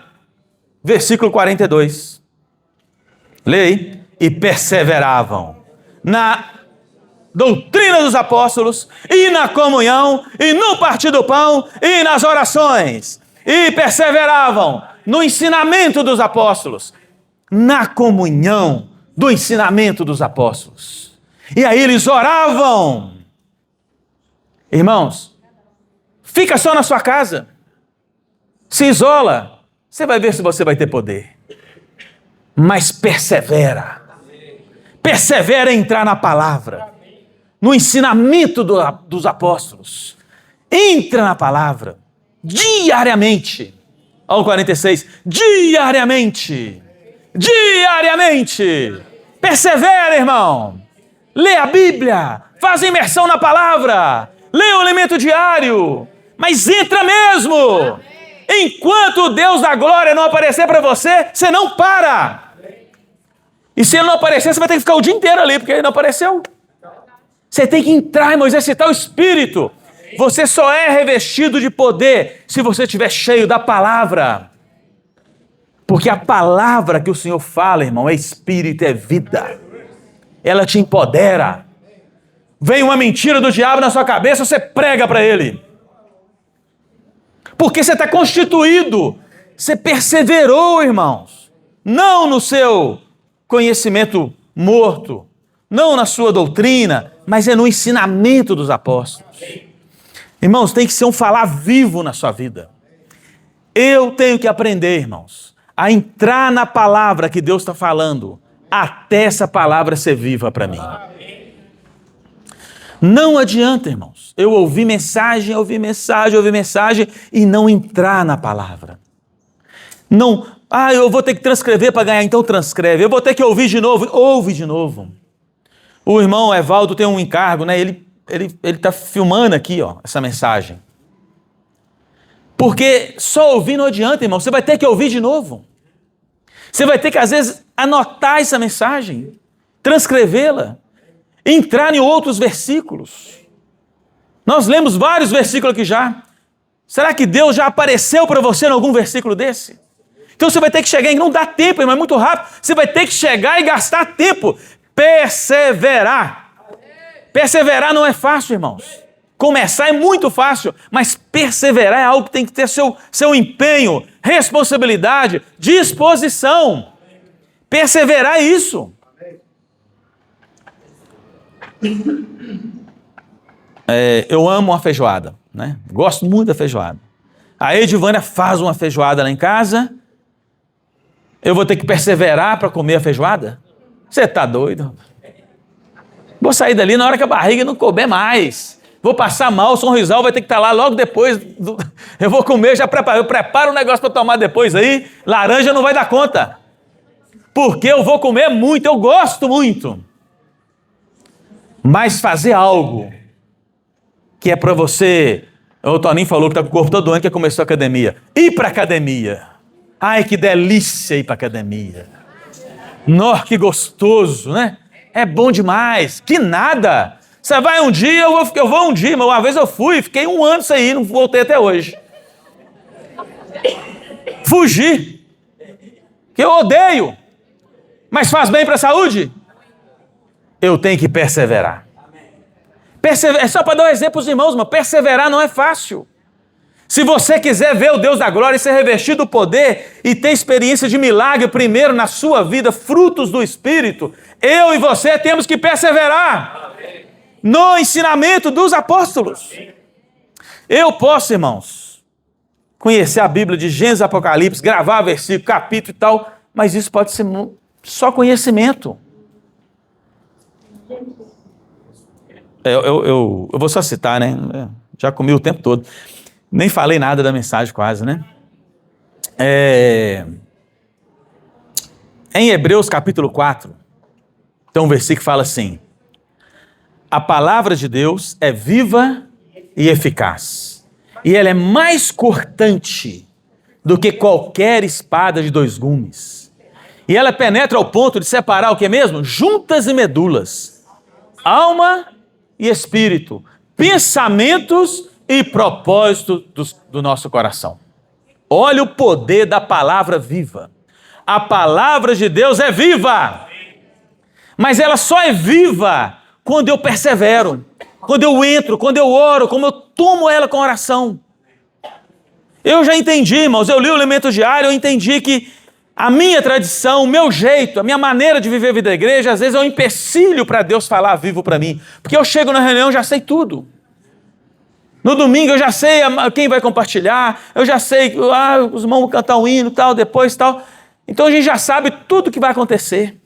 Versículo 42. Lê aí. E perseveravam na doutrina dos apóstolos, e na comunhão, e no partir do pão, e nas orações. E perseveravam no ensinamento dos apóstolos, na comunhão do ensinamento dos apóstolos. E aí eles oravam. Irmãos, fica só na sua casa, se isola, você vai ver se você vai ter poder. Mas persevera em entrar na palavra, no ensinamento dos apóstolos. Entra na palavra, diariamente. Olha o 46, diariamente. Persevera, irmão. Lê a Bíblia, faz imersão na palavra, lê o alimento diário, mas entra mesmo. Enquanto o Deus da glória não aparecer para você, você não para. E se ele não aparecer, você vai ter que ficar o dia inteiro ali, porque ele não apareceu. Você tem que entrar, irmão, exercitar o Espírito. Você só é revestido de poder se você estiver cheio da palavra. Porque a palavra que o Senhor fala, irmão, é Espírito, é vida. Ela te empodera. Vem uma mentira do diabo na sua cabeça, você prega para ele. Porque você está constituído. Você perseverou, irmãos. Não no seu conhecimento morto, não na sua doutrina, mas é no ensinamento dos apóstolos. Irmãos, tem que ser um falar vivo na sua vida. Eu tenho que aprender, irmãos, a entrar na palavra que Deus está falando, até essa palavra ser viva para mim. Não adianta, irmãos, eu ouvir mensagem e não entrar na palavra. Não, eu vou ter que transcrever para ganhar, então transcreve. Eu vou ter que ouvir de novo, ouve de novo. O irmão Evaldo tem um encargo, né? Ele está filmando aqui, ó, essa mensagem. Porque só ouvir não adianta, irmão. Você vai ter que ouvir de novo. Você vai ter que, às vezes, anotar essa mensagem, transcrevê-la, entrar em outros versículos. Nós lemos vários versículos aqui já. Será que Deus já apareceu para você em algum versículo desse? Então você vai ter que chegar, não dá tempo, irmão, é muito rápido. Você vai ter que chegar e gastar tempo. Perseverar. Perseverar não é fácil, irmãos. Começar é muito fácil, mas perseverar é algo que tem que ter seu empenho, responsabilidade, disposição. Perseverar é isso. Eu amo uma feijoada, né? Gosto muito da feijoada. A Edivânia faz uma feijoada lá em casa. Eu vou ter que perseverar para comer a feijoada? Você está doido? Vou sair dali na hora que a barriga não couber mais. Vou passar mal, o São Rizal vai ter que estar lá logo depois. Eu vou comer, já preparo. Eu preparo um negócio para tomar depois aí. Laranja não vai dar conta. Porque eu vou comer muito, eu gosto muito. Mas fazer algo que é para você... O Toninho falou que está com o corpo todo doente, que começou a academia. Ir para a academia. Ai, que delícia ir para a academia. Nossa, que gostoso, né? É bom demais. Que nada. Você vai um dia, eu vou um dia. Mas uma vez eu fui, fiquei 1 ano sem ir, não voltei até hoje. Fugi. Que eu odeio. Mas faz bem para a saúde? Eu tenho que perseverar. É só para dar um exemplo para os irmãos, mas perseverar não é fácil. Se você quiser ver o Deus da glória e ser revestido do poder e ter experiência de milagre primeiro na sua vida, frutos do Espírito, eu e você temos que perseverar no ensinamento dos apóstolos. Eu posso, irmãos, conhecer a Bíblia de Gênesis e Apocalipse, gravar versículo, capítulo e tal, mas isso pode ser só conhecimento. Eu vou só citar, né? Já comi o tempo todo. Nem falei nada da mensagem quase, né? Em Hebreus capítulo 4, tem um versículo que fala assim: a palavra de Deus é viva e eficaz, e ela é mais cortante do que qualquer espada de 2 gumes. E ela penetra ao ponto de separar o que mesmo? Juntas e medulas, alma e espírito, pensamentos e propósitos do nosso coração. Olha o poder da palavra viva. A palavra de Deus é viva, mas ela só é viva quando eu persevero, quando eu entro, quando eu oro, como eu tomo ela com oração. Eu já entendi, irmãos, eu li o Elemento Diário, eu entendi que a minha tradição, o meu jeito, a minha maneira de viver a vida da igreja, às vezes é um empecilho para Deus falar vivo para mim. Porque eu chego na reunião e já sei tudo. No domingo eu já sei quem vai compartilhar, eu já sei, os irmãos vão cantar um hino, tal, depois tal. Então a gente já sabe tudo o que vai acontecer.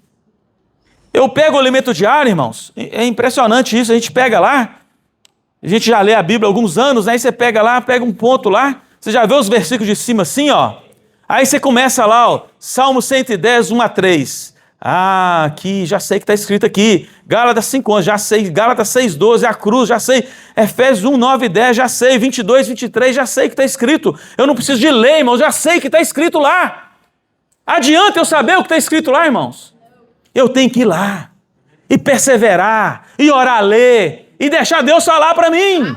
Eu pego o Elemento Diário, irmãos, é impressionante isso, a gente pega lá, a gente já lê a Bíblia há alguns anos, né? Aí você pega lá, pega um ponto lá, você já vê os versículos de cima assim, ó. Aí você começa lá, ó, Salmo 110, 1 a 3. Aqui, já sei que está escrito aqui. Gálatas 5:11, já sei. Gálatas 6:12, a cruz, já sei. Efésios 1, 9 e 10, já sei. 22, 23, já sei que está escrito. Eu não preciso de ler, irmãos, já sei que está escrito lá. Adianta eu saber o que está escrito lá, irmãos? Eu tenho que ir lá e perseverar, e orar, ler, e deixar Deus falar para mim.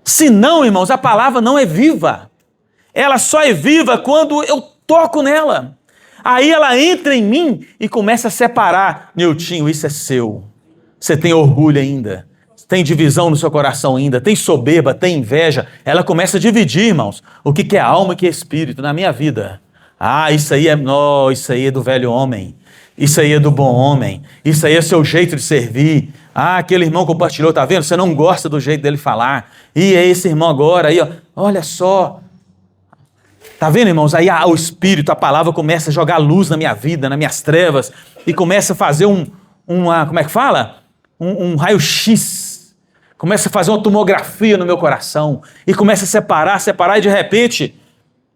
Se não, irmãos, a palavra não é viva. Ela só é viva quando eu toco nela. Aí ela entra em mim e começa a separar. Niltinho, isso é seu. Você tem orgulho ainda. Tem divisão no seu coração ainda. Tem soberba, tem inveja. Ela começa a dividir, irmãos, o que é alma e o que é espírito na minha vida. Isso aí é do velho homem. Isso aí é do bom homem. Isso aí é seu jeito de servir. Aquele irmão compartilhou, tá vendo? Você não gosta do jeito dele falar. E é esse irmão agora aí, ó. Olha só. Tá vendo, irmãos? Aí o Espírito, a palavra começa a jogar luz na minha vida, nas minhas trevas, e começa a fazer como é que fala? Um raio-x. Começa a fazer uma tomografia no meu coração, e começa a separar, e de repente,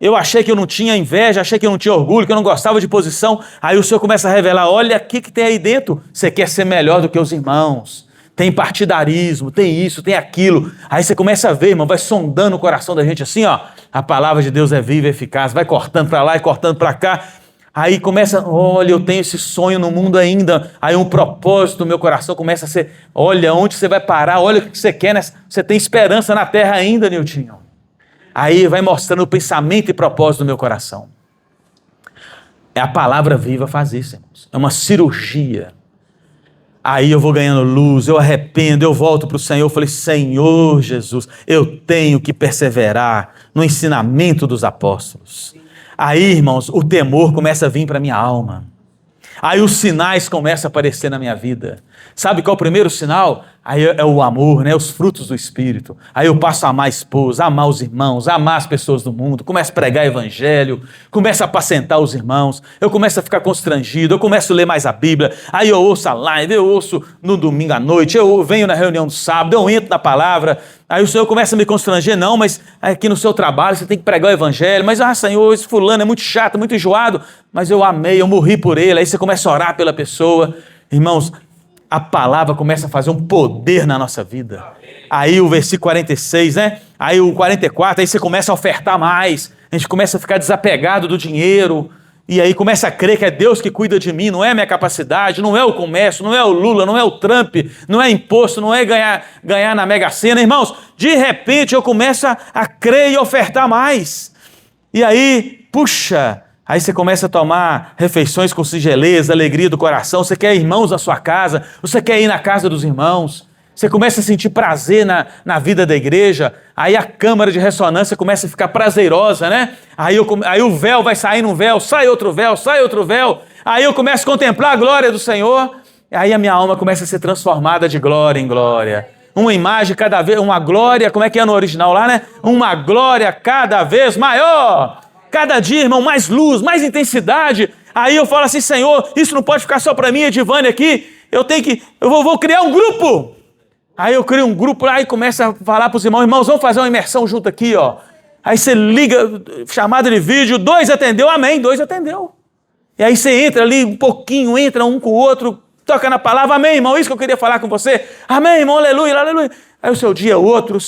eu achei que eu não tinha inveja, achei que eu não tinha orgulho, que eu não gostava de posição, aí o Senhor começa a revelar, olha o que tem aí dentro, você quer ser melhor do que os irmãos, tem partidarismo, tem isso, tem aquilo. Aí você começa a ver, irmão, vai sondando o coração da gente assim, ó. A palavra de Deus é viva e eficaz, vai cortando para lá e cortando para cá. Aí começa, olha, eu tenho esse sonho no mundo ainda. Aí um propósito no meu coração começa a ser, olha, onde você vai parar, olha o que você quer, né? Você tem esperança na terra ainda, Niltinho. Aí vai mostrando o pensamento e propósito do meu coração. A palavra viva faz isso, irmãos. É uma cirurgia. Aí eu vou ganhando luz, eu arrependo, eu volto para o Senhor, eu falei, Senhor Jesus, eu tenho que perseverar no ensinamento dos apóstolos. Aí, irmãos, o temor começa a vir para a minha alma. Aí os sinais começam a aparecer na minha vida. Sabe qual é o primeiro sinal? Aí é o amor, né? Os frutos do Espírito. Aí eu passo a amar a esposa, amar os irmãos, amar as pessoas do mundo, começo a pregar evangelho, começo a apacentar os irmãos, eu começo a ficar constrangido, eu começo a ler mais a Bíblia, aí eu ouço a live, eu ouço no domingo à noite, eu venho na reunião do sábado, eu entro na palavra, aí o Senhor começa a me constranger, não, mas aqui no seu trabalho você tem que pregar o evangelho, mas Senhor, esse fulano é muito chato, muito enjoado, mas eu amei, eu morri por ele, aí você começa a orar pela pessoa, irmãos, a palavra começa a fazer um poder na nossa vida. Aí o versículo 46, né? Aí o 44, aí você começa a ofertar mais. A gente começa a ficar desapegado do dinheiro. E aí começa a crer que é Deus que cuida de mim, não é a minha capacidade, não é o comércio, não é o Lula, não é o Trump, não é imposto, não é ganhar na Mega Sena. Irmãos, de repente eu começo a crer e ofertar mais. E aí, puxa, Aí você começa a tomar refeições com singeleza, alegria do coração. Você quer irmãos na sua casa, você quer ir na casa dos irmãos. Você começa a sentir prazer na vida da igreja. Aí a câmara de ressonância começa a ficar prazerosa, né? Aí o véu vai saindo um véu, sai outro véu, sai outro véu. Aí eu começo a contemplar a glória do Senhor. Aí a minha alma começa a ser transformada de glória em glória. Uma imagem cada vez, uma glória, como é que é no original lá, né? Uma glória cada vez maior. Cada dia, irmão, mais luz, mais intensidade. Aí eu falo assim, Senhor, isso não pode ficar só para mim, Edivane aqui. Eu vou criar um grupo. Aí eu crio um grupo lá e começo a falar para os irmãos, vamos fazer uma imersão junto aqui, ó. Aí você liga, chamada de vídeo, 2 atendeu, amém, 2 atendeu. E aí você entra ali um pouquinho, entra um com o outro, toca na palavra, amém, irmão, isso que eu queria falar com você. Amém, irmão, aleluia, aleluia. Aí o seu dia é outro,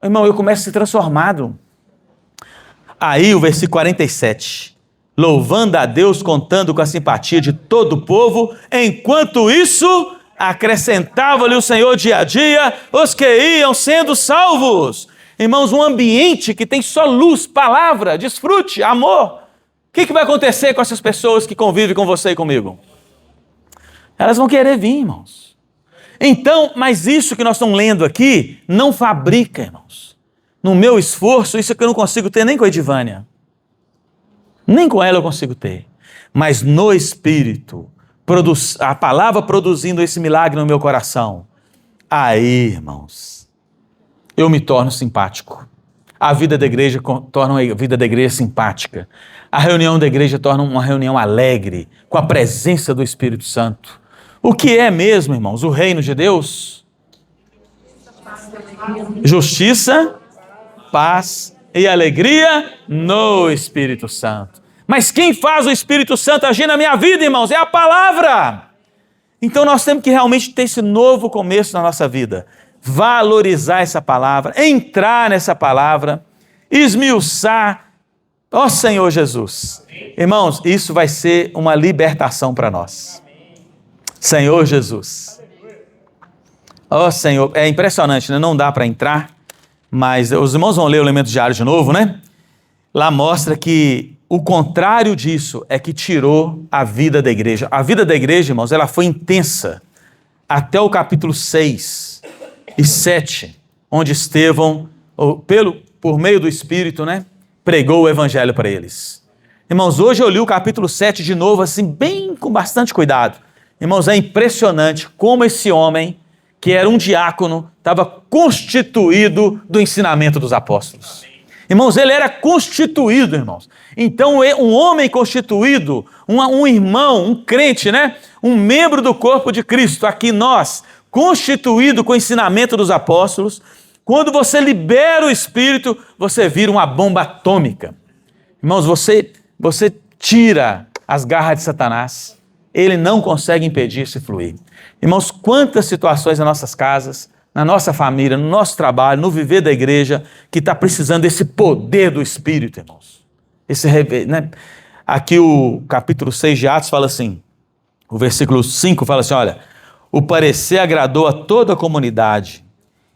irmão, eu começo a ser transformado. Aí o versículo 47, louvando a Deus, contando com a simpatia de todo o povo, enquanto isso, acrescentava-lhe o Senhor dia a dia os que iam sendo salvos. Irmãos, um ambiente que tem só luz, palavra, desfrute, amor. O que vai acontecer com essas pessoas que convivem com você e comigo? Elas vão querer vir, irmãos. Então, mas isso que nós estamos lendo aqui, não fabrica, irmãos. No meu esforço, isso que eu não consigo ter nem com a Edivânia. Nem com ela eu consigo ter. Mas no Espírito, a palavra produzindo esse milagre no meu coração. Aí, irmãos, eu me torno simpático. A vida da igreja torna a vida da igreja simpática. A reunião da igreja torna uma reunião alegre, com a presença do Espírito Santo. O que é mesmo, irmãos, o reino de Deus? Justiça, paz e alegria no Espírito Santo. Mas quem faz o Espírito Santo agir na minha vida, irmãos, é a palavra. Então nós temos que realmente ter esse novo começo na nossa vida. Valorizar essa palavra, entrar nessa palavra, esmiuçar. Ó Senhor Jesus. Irmãos, isso vai ser uma libertação para nós. Senhor Jesus. Ó Senhor, é impressionante, né? Não dá para entrar, mas os irmãos vão ler o elemento diário de novo, né? Lá mostra que o contrário disso é que tirou a vida da igreja. A vida da igreja, irmãos, ela foi intensa até o capítulo 6 e 7, onde Estevão, por meio do Espírito, né, pregou o evangelho para eles. Irmãos, hoje eu li o capítulo 7 de novo, assim, bem com bastante cuidado. Irmãos, é impressionante como esse homem, que era um diácono, estava constituído do ensinamento dos apóstolos. Irmãos, ele era constituído, irmãos. Então, um homem constituído, um irmão, um crente, né? Um membro do corpo de Cristo, aqui nós, constituído com o ensinamento dos apóstolos, quando você libera o Espírito, você vira uma bomba atômica. Irmãos, você tira as garras de Satanás, ele não consegue impedir esse fluir. Irmãos, quantas situações nas nossas casas, na nossa família, no nosso trabalho, no viver da igreja, que está precisando desse poder do Espírito, irmãos. Né? Aqui o capítulo 6 de Atos fala assim, o versículo 5 fala assim, olha, o parecer agradou a toda a comunidade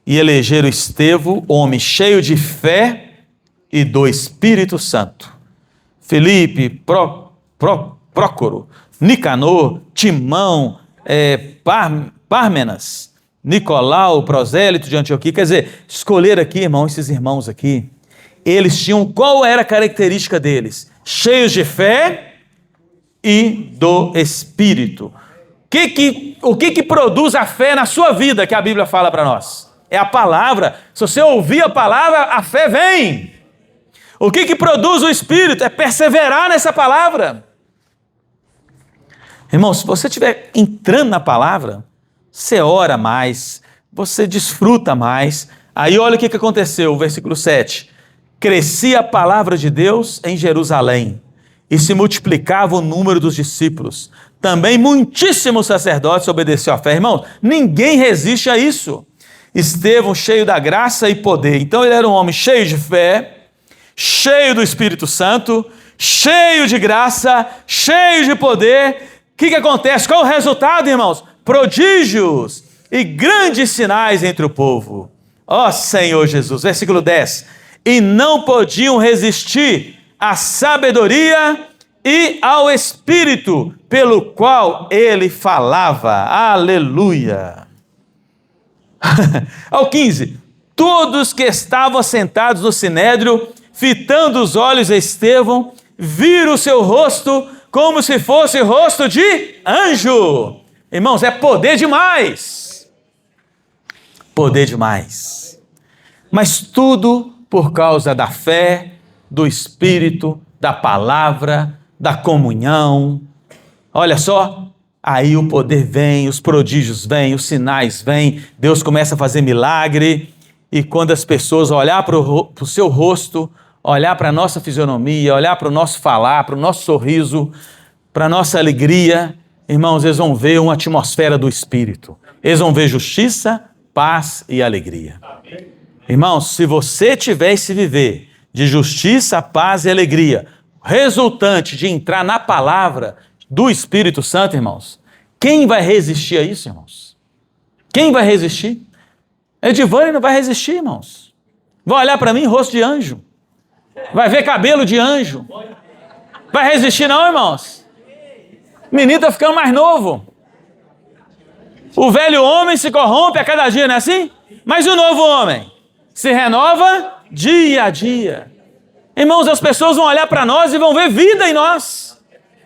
e elegeram Estevão, homem cheio de fé e do Espírito Santo. Filipe, Prócoro, Nicanor, Timão, Pármenas, Nicolau, prosélito de Antioquia. Quer dizer, escolher aqui, irmão, esses irmãos aqui, eles tinham, qual era a característica deles? Cheios de fé e do Espírito. O que produz a fé na sua vida, que a Bíblia fala para nós? É a palavra. Se você ouvir a palavra, a fé vem. O que produz o Espírito? É perseverar nessa palavra. Irmão, se você estiver entrando na palavra, você ora mais, você desfruta mais. Aí olha o que aconteceu, o versículo 7. Crescia a palavra de Deus em Jerusalém e se multiplicava o número dos discípulos. Também muitíssimos sacerdotes obedeciam à fé. Irmão, ninguém resiste a isso. Estevão cheio da graça e poder. Então ele era um homem cheio de fé, cheio do Espírito Santo, cheio de graça, cheio de poder. O que acontece? Qual o resultado, irmãos? Prodígios e grandes sinais entre o povo. Ó Senhor Jesus, versículo 10. E não podiam resistir à sabedoria e ao Espírito pelo qual ele falava. Aleluia. Ao 15. Todos que estavam assentados no sinédrio, fitando os olhos a Estevão, viram o seu rosto como se fosse rosto de anjo. Irmãos, é poder demais. Poder demais. Mas tudo por causa da fé, do Espírito, da palavra, da comunhão. Olha só, aí o poder vem, os prodígios vêm, os sinais vêm, Deus começa a fazer milagre, e quando as pessoas olhar para o seu rosto, olhar para a nossa fisionomia, olhar para o nosso falar, para o nosso sorriso, para a nossa alegria, irmãos, eles vão ver uma atmosfera do Espírito. Eles vão ver justiça, paz e alegria. Irmãos, se você tiver esse viver de justiça, paz e alegria, resultante de entrar na palavra do Espírito Santo, irmãos, quem vai resistir a isso, irmãos? Quem vai resistir? Edivane não vai resistir, irmãos. Vai olhar para mim, rosto de anjo. Vai ver cabelo de anjo. Vai resistir não, irmãos? O menino está ficando mais novo. O velho homem se corrompe a cada dia, não é assim? Mas o novo homem se renova dia a dia. Irmãos, as pessoas vão olhar para nós e vão ver vida em nós.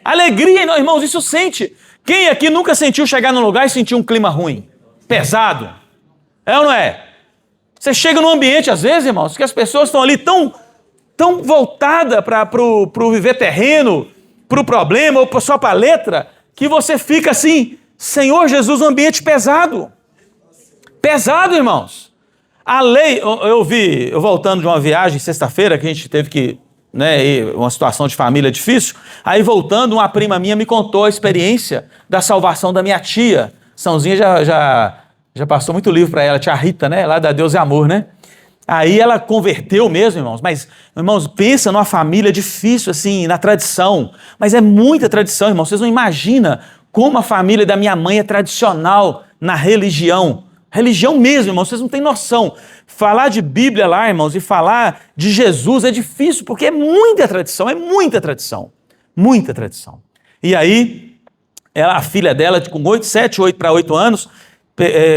Alegria em nós. Irmãos, isso sente. Quem aqui nunca sentiu chegar num lugar e sentir um clima ruim? Pesado. É ou não é? Você chega num ambiente, às vezes, irmãos, que as pessoas estão ali tão voltadas para o viver terreno, para o problema ou só para a letra, que você fica assim, Senhor Jesus, um ambiente pesado. Pesado, irmãos. A lei, eu voltando de uma viagem sexta-feira, que a gente teve que, uma situação de família difícil, aí voltando, uma prima minha me contou a experiência da salvação da minha tia. Sãozinha já passou muito livro para ela, tia Rita, lá da Deus e Amor, Aí ela converteu mesmo, irmãos, mas, irmãos, pensa numa família difícil, assim, na tradição, mas é muita tradição, irmãos, vocês não imaginam como a família da minha mãe é tradicional na religião mesmo, irmãos, vocês não têm noção. Falar de Bíblia lá, irmãos, e falar de Jesus é difícil, porque é muita tradição, muita tradição. E aí, a filha dela, com 7 para 8 anos,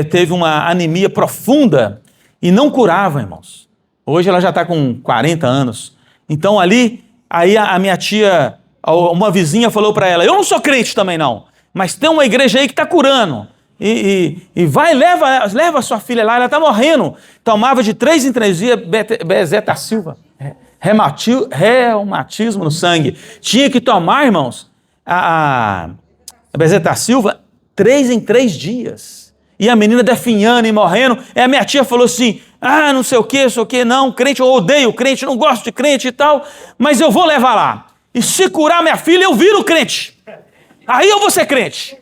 teve uma anemia profunda e não curava, irmãos. Hoje ela já está com 40 anos. Então aí a minha tia, uma vizinha falou para ela, eu não sou crente também não, mas tem uma igreja aí que está curando. E vai, leva a sua filha lá, ela está morrendo. Tomava de 3 em 3 dias bezetacilva, reumatismo no sangue. Tinha que tomar, irmãos, a bezetacilva 3 em 3 dias. E a menina definhando e morrendo. E a minha tia falou assim, não sei o que, não, crente, eu odeio crente, não gosto de crente e tal, mas eu vou levar lá. E se curar minha filha, eu viro crente. Aí eu vou ser crente.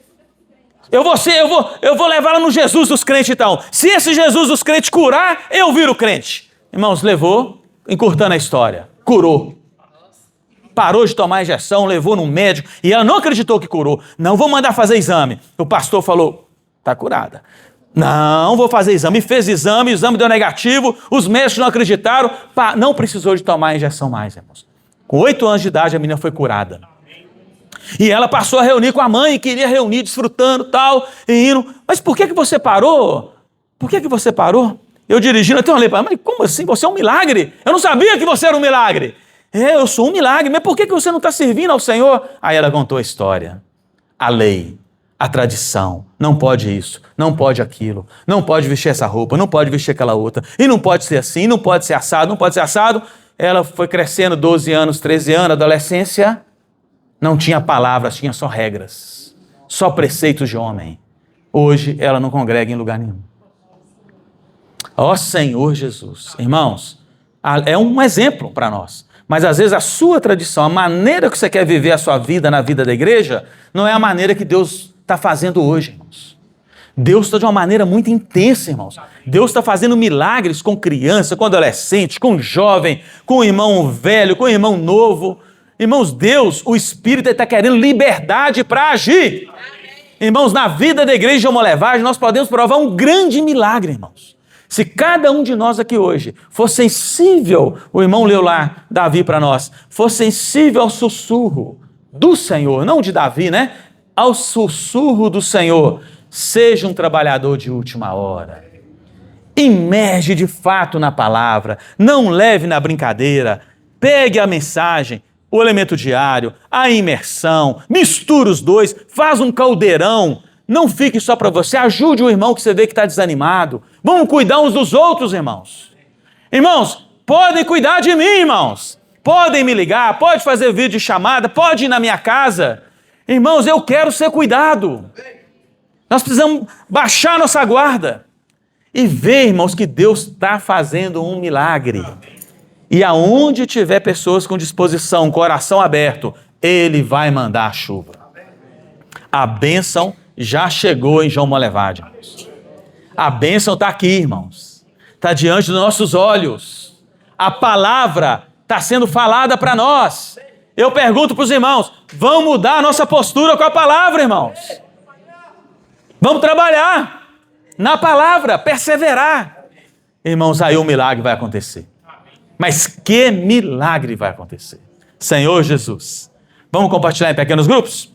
Eu vou levar ela no Jesus dos crentes então. Se esse Jesus dos crentes curar, eu viro crente. Irmãos, levou, encurtando a história, curou. Parou de tomar injeção, levou no médico, e ela não acreditou que curou. Não, vou mandar fazer exame. O pastor falou, está curada. Não, vou fazer exame. Fez exame, o exame deu negativo, os médicos não acreditaram, não precisou de tomar injeção mais, irmãos. Com 8 anos de idade, a menina foi curada. E ela passou a reunir com a mãe, queria reunir, desfrutando, tal, e indo. Mas por que você parou? Por que você parou? Eu dirigindo, eu olhei para ela, mas como assim? Você é um milagre? Eu não sabia que você era um milagre. Eu sou um milagre, mas por que você não está servindo ao Senhor? Aí ela contou a história. A lei, a tradição, não pode isso, não pode aquilo, não pode vestir essa roupa, não pode vestir aquela outra, e não pode ser assim, não pode ser assado, não pode ser assado. Ela foi crescendo, 12 anos, 13 anos, adolescência. Não tinha palavras, tinha só regras, só preceitos de homem. Hoje ela não congrega em lugar nenhum. Ó Senhor Jesus, irmãos, é um exemplo para nós, mas às vezes a sua tradição, a maneira que você quer viver a sua vida na vida da igreja, não é a maneira que Deus está fazendo hoje, irmãos. Deus está de uma maneira muito intensa, irmãos. Deus está fazendo milagres com criança, com adolescente, com jovem, com irmão velho, com irmão novo. Irmãos, Deus, o Espírito está querendo liberdade para agir. Irmãos, na vida da igreja de Homolevagem, nós podemos provar um grande milagre, irmãos. Se cada um de nós aqui hoje for sensível, o irmão leu lá, Davi para nós, for sensível ao sussurro do Senhor, não de Davi, né? Ao sussurro do Senhor, seja um trabalhador de última hora. Imerge de fato na palavra, não leve na brincadeira, pegue a mensagem, o elemento diário, a imersão, mistura os dois, faz um caldeirão, não fique só para você, ajude o irmão que você vê que está desanimado. Vamos cuidar uns dos outros, irmãos. Irmãos, podem cuidar de mim, irmãos. Podem me ligar, pode fazer vídeo de chamada, pode ir na minha casa. Irmãos, eu quero ser cuidado. Nós precisamos baixar nossa guarda e ver, irmãos, que Deus está fazendo um milagre. E aonde tiver pessoas com disposição, coração aberto, Ele vai mandar a chuva. A bênção já chegou em João Molevade, irmãos. A bênção está aqui, irmãos. Está diante dos nossos olhos. A palavra está sendo falada para nós. Eu pergunto para os irmãos, vamos mudar a nossa postura com a palavra, irmãos? Vamos trabalhar na palavra, perseverar. Irmãos, aí o milagre vai acontecer. Mas que milagre vai acontecer? Senhor Jesus. Vamos compartilhar em pequenos grupos?